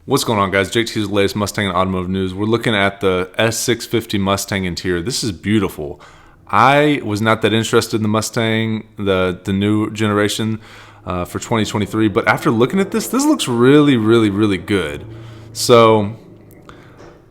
What's going on, guys? JT's latest Mustang and automotive news. We're looking at the S650 Mustang interior. This is beautiful. I was not that interested in the Mustang, the new generation for 2023, but after looking at this looks really, really, really good. So,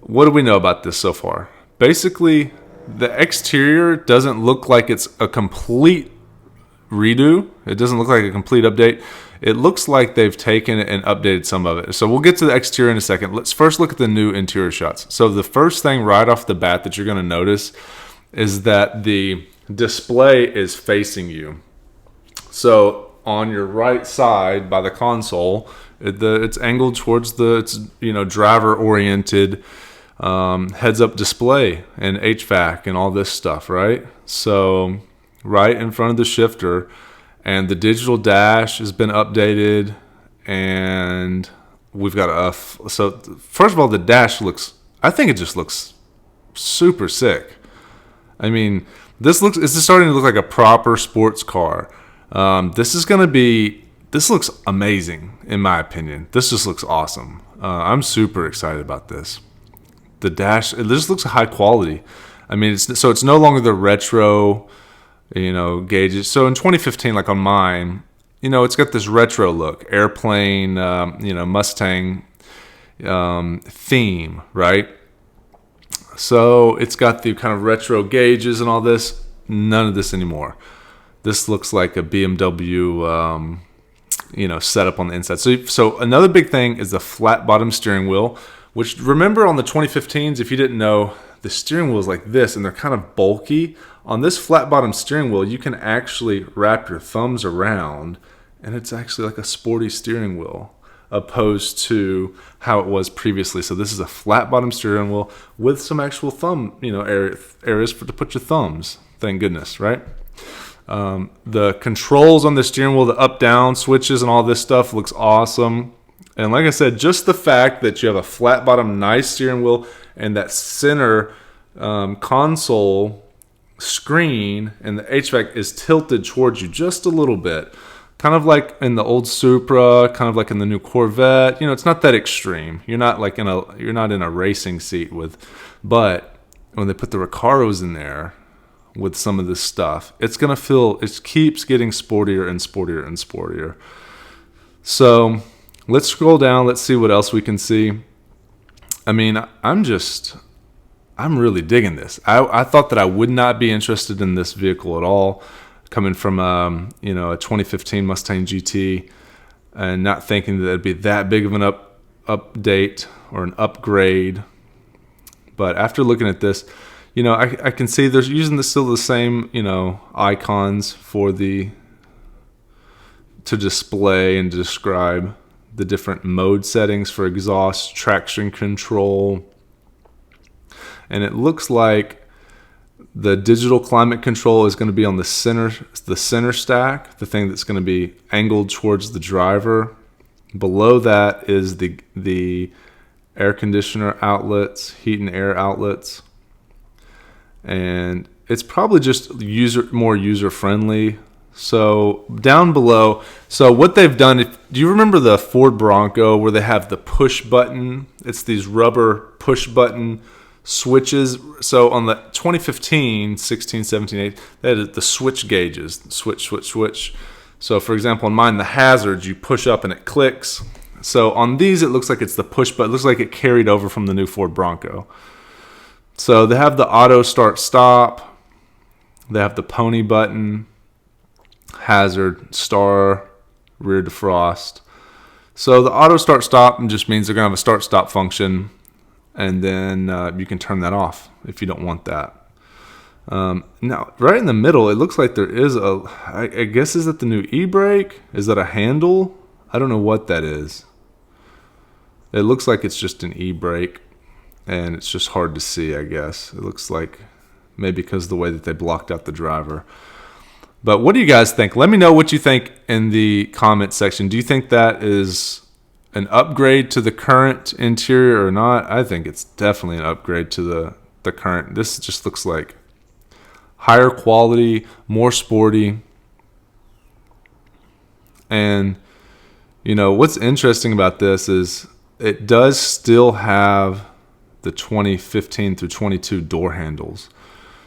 what do we know about this so far? Basically, the exterior doesn't look like it's a complete redo. It doesn't look like a complete update. It looks like they've taken it and updated some of it. So we'll get to the exterior in a second. Let's first look at the new interior shots. So the first thing right off the bat that you're going to notice is that the display is facing you. So on your right side by the console, it's angled towards the driver oriented heads up display and HVAC and all this stuff, right? So right in front of the shifter. And the digital dash has been updated, and we've got so first of all, the dash I think it just looks super sick. I mean, it's just starting to look like a proper sports car. This looks amazing in my opinion. This just looks awesome. I'm super excited about this. The dash, it just looks high quality. I mean, it's no longer the retro gauges. So in 2015, like on mine, it's got this retro look, airplane, Mustang theme, right? So it's got the kind of retro gauges and all this. None of this anymore. This looks like a BMW, setup on the inside. So another big thing is the flat bottom steering wheel, which remember on the 2015s, if you didn't know, the steering wheel is like this and they're kind of bulky. On this flat bottom steering wheel, you can actually wrap your thumbs around and it's actually like a sporty steering wheel opposed to how it was previously. So this is a flat bottom steering wheel with some actual thumb, areas to put your thumbs. Thank goodness, right? The controls on the steering wheel, the up down switches and all this stuff looks awesome. And like I said, just the fact that you have a flat bottom, nice steering wheel and that center console screen and the HVAC is tilted towards you just a little bit, kind of like in the old Supra, kind of like in the new Corvette. It's not that extreme. You're not in a racing seat but when they put the Recaros in there with some of this stuff, it keeps getting sportier and sportier and sportier. So let's scroll down. Let's see what else we can see. I mean, I'm really digging this. I thought that I would not be interested in this vehicle at all, coming from a 2015 Mustang GT, and not thinking that it'd be that big of an update or an upgrade. But after looking at this, I can see they're using still the same icons to display and describe the different mode settings for exhaust, traction control. And it looks like the digital climate control is going to be on the center stack, the thing that's going to be angled towards the driver. Below that is the air conditioner outlets, heat and air outlets. And it's probably just more user friendly. So down below, so what they've done, do you remember the Ford Bronco where they have the push button? It's these rubber push button switches. So on the 2015, 16, 17, 18, they had the switch gauges, switch. So for example, on mine, the hazards, you push up and it clicks. So on these, it looks like it's the push button. It looks like it carried over from the new Ford Bronco. So they have the auto start stop. They have the pony button, hazard, star, rear defrost. So the auto start stop just means they're going to have a start stop function. And then you can turn that off if you don't want that. Now, right in the middle, it looks like there is I guess, is that the new e-brake? Is that a handle? I don't know what that is. It looks like it's just an e-brake, and it's just hard to see, I guess. It looks like maybe because of the way that they blocked out the driver. But what do you guys think? Let me know what you think in the comment section. Do you think that is an upgrade to the current interior or not? I think it's definitely an upgrade to the current. This just looks like higher quality, more sporty. And what's interesting about this is it does still have the 2015 through 22 door handles.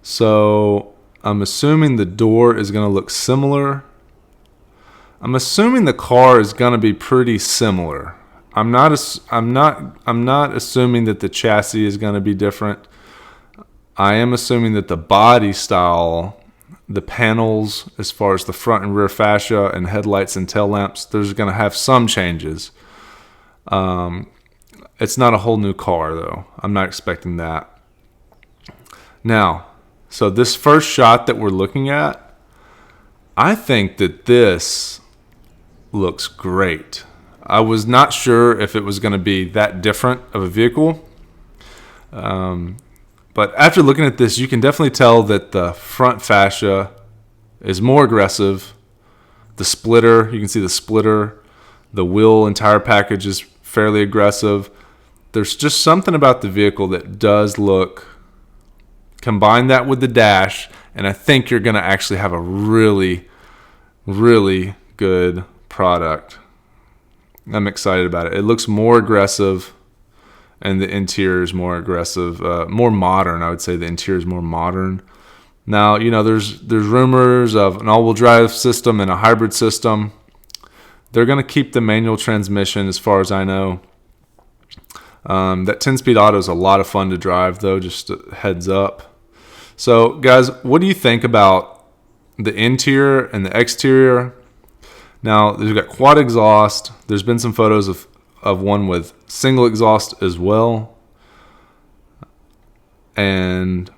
So I'm assuming the door is going to look similar. I'm assuming the car is going to be pretty similar. I'm not assuming that the chassis is going to be different. I am assuming that the body style, the panels, as far as the front and rear fascia and headlights and tail lamps, there's going to have some changes. It's not a whole new car, though. I'm not expecting that. Now, so this first shot that we're looking at, I think that this looks great. I was not sure if it was going to be that different of a vehicle. But after looking at this, you can definitely tell that the front fascia is more aggressive. The splitter, you can see the splitter. The wheel and tire package is fairly aggressive. There's just something about the vehicle that does look, combine that with the dash, and I think you're going to actually have a really, really good product. I'm excited about it. It looks more aggressive, and the interior is more aggressive, more modern. I would say the interior is more modern. Now, there's rumors of an all-wheel drive system and a hybrid system. They're going to keep the manual transmission, as far as I know. That 10-speed auto is a lot of fun to drive, though, just a heads up. So, guys, what do you think about the interior and the exterior? Now, we've got quad exhaust. There's been some photos of one with single exhaust as well. And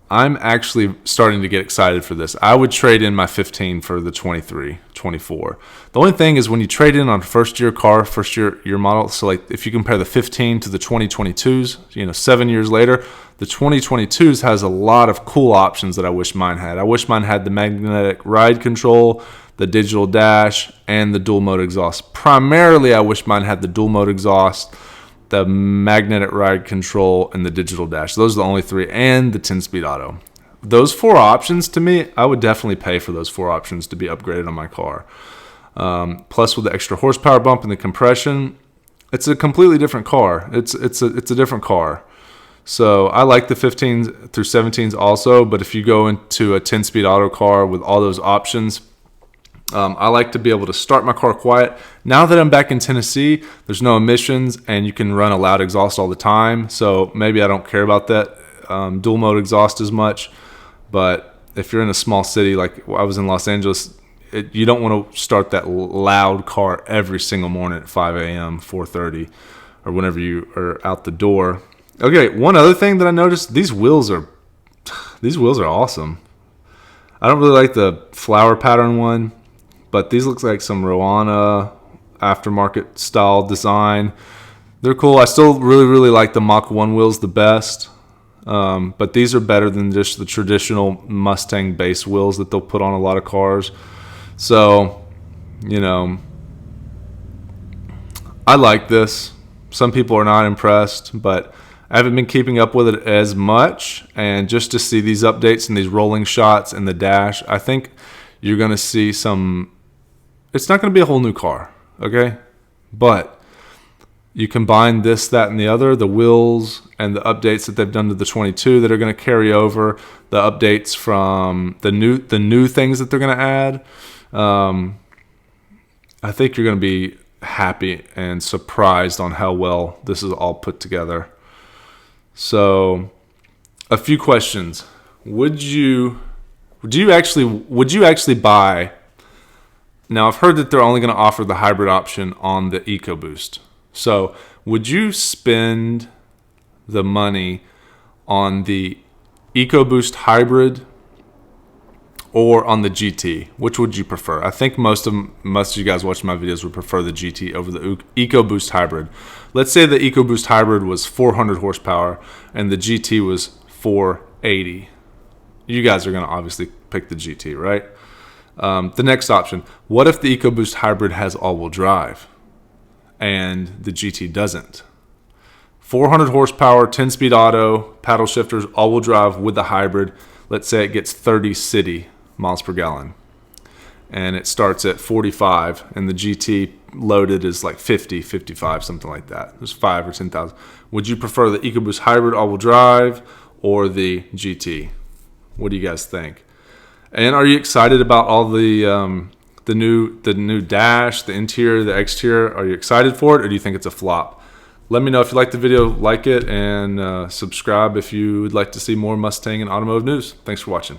I'm actually starting to get excited for this. I would trade in my 15 for the 23, 24. The only thing is when you trade in on a first-year car, first-year model, so like if you compare the 15 to the 2022s, 7 years later, the 2022s has a lot of cool options that I wish mine had. I wish mine had the magnetic ride control, the digital dash, and the dual mode exhaust. Primarily, I wish mine had the dual mode exhaust, the magnetic ride control, and the digital dash. Those are the only three, and the 10-speed auto. Those four options, to me, I would definitely pay for those four options to be upgraded on my car. Plus, with the extra horsepower bump and the compression, it's a completely different car. It's a different car. So I like the 15s through 17s also, but if you go into a 10-speed auto car with all those options, I like to be able to start my car quiet. Now that I'm back in Tennessee, there's no emissions and you can run a loud exhaust all the time. So maybe I don't care about that dual mode exhaust as much. But if you're in a small city, like I was in Los Angeles, you don't want to start that loud car every single morning at 5 a.m., 4:30, or whenever you are out the door. Okay, one other thing that I noticed, these wheels are awesome. I don't really like the flower pattern one, but these look like some Roana aftermarket style design. They're cool. I still really, really like the Mach 1 wheels the best. But these are better than just the traditional Mustang base wheels that they'll put on a lot of cars. So, I like this. Some people are not impressed, but I haven't been keeping up with it as much. And just to see these updates and these rolling shots and the dash, I think you're going to see some. It's not going to be a whole new car, okay? But you combine this, that, and the other, the wheels and the updates that they've done to the 22 that are going to carry over, the updates from the new things that they're going to add. I think you're going to be happy and surprised on how well this is all put together. So, a few questions. Would you actually buy? Now, I've heard that they're only going to offer the hybrid option on the EcoBoost. So, would you spend the money on the EcoBoost hybrid or on the GT? Which would you prefer? I think most of you guys watching my videos would prefer the GT over the EcoBoost hybrid. Let's say the EcoBoost hybrid was 400 horsepower and the GT was 480. You guys are going to obviously pick the GT, right? The next option, what if the EcoBoost hybrid has all-wheel drive and the GT doesn't? 400 horsepower, 10-speed auto, paddle shifters, all-wheel drive with the hybrid. Let's say it gets 30 city miles per gallon. and it starts at 45, and the GT loaded is like 50, 55, something like that. There's 5 or 10,000. Would you prefer the EcoBoost Hybrid all-wheel drive or the GT? What do you guys think? And are you excited about all the new dash, the interior, the exterior? Are you excited for it, or do you think it's a flop? Let me know if you like the video, like it, and subscribe if you would like to see more Mustang and automotive news. Thanks for watching.